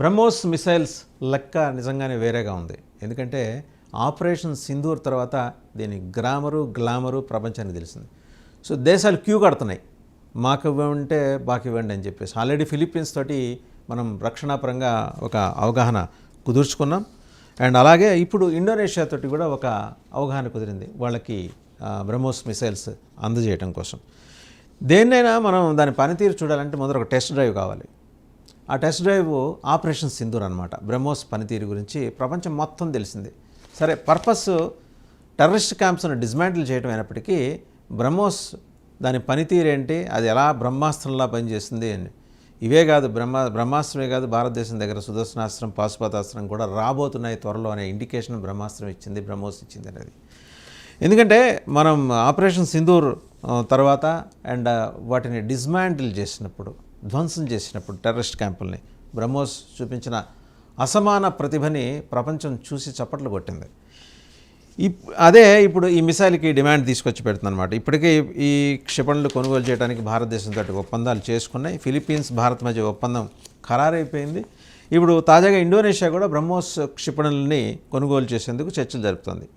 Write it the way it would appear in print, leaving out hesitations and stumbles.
BrahMos missiles లెక్క నిజంగానే వేరేగా ఉంది. ఎందుకంటే ఆపరేషన్ సింధూర్ తర్వాత దీని గ్లామరు ప్రపంచానికి తెలిసింది. సో దేశాలు క్యూ కడుతున్నాయి, మాకు ఇవ్వంటే బాకి ఇవ్వండి అని చెప్పేసి. ఆల్రెడీ ఫిలిప్పీన్స్ తోటి మనం రక్షణాపరంగా ఒక అవగాహన కుదుర్చుకున్నాం. అండ్ అలాగే ఇప్పుడు ఇండోనేషియా తోటి కూడా ఒక అవగాహన కుదిరింది, వాళ్ళకి బ్రహ్మోస్ మిసైల్స్ అందజేయడం కోసం. దేన్నైనా మనం దాని పనితీరు చూడాలంటే మొదట ఒక టెస్ట్ డ్రైవ్ కావాలి. ఆ టెస్ట్ డ్రైవ్ ఆపరేషన్ సింధూర్ అనమాట. బ్రహ్మోస్ పనితీరు గురించి ప్రపంచం మొత్తం తెలిసింది. సరే, పర్పస్ టెర్రరిస్ట్ క్యాంప్స్ను డిస్మాంటిల్ చేయడం అయినప్పటికీ బ్రహ్మోస్ దాని పనితీరు ఏంటి, అది ఎలా బ్రహ్మాస్త్రంలా పనిచేస్తుంది అని. ఇవే కాదు, బ్రహ్మాస్త్రమే కాదు, భారతదేశం దగ్గర సుదర్శనాస్త్రం, పాశుపతాస్త్రం కూడా రాబోతున్నాయి త్వరలో అనే ఇండికేషన్ బ్రహ్మాస్త్రం ఇచ్చింది, బ్రహ్మోస్ ఇచ్చింది అనేది. ఎందుకంటే మనం ఆపరేషన్ సింధూర్ తర్వాత అండ్ వాటిని డిస్మాంటిల్ చేసినప్పుడు, ధ్వంసం చేసినప్పుడు టెర్రరిస్ట్ క్యాంపుల్ని బ్రహ్మోస్ చూపించిన అసమాన ప్రతిభని ప్రపంచం చూసి చప్పట్లు కొట్టింది. అదే ఇప్పుడు ఈ మిసైల్కి డిమాండ్ తీసుకొచ్చి పెడుతుందన్నమాట. ఇప్పటికే ఈ క్షిపణులు కొనుగోలు చేయడానికి భారతదేశంతో ఒప్పందాలు చేసుకున్నాయి. ఫిలిప్పీన్స్ భారత్ మధ్య ఒప్పందం ఖరారైపోయింది. ఇప్పుడు తాజాగా ఇండోనేషియా కూడా బ్రహ్మోస్ క్షిపణులని కొనుగోలు చేసేందుకు చర్చలు జరుపుతోంది.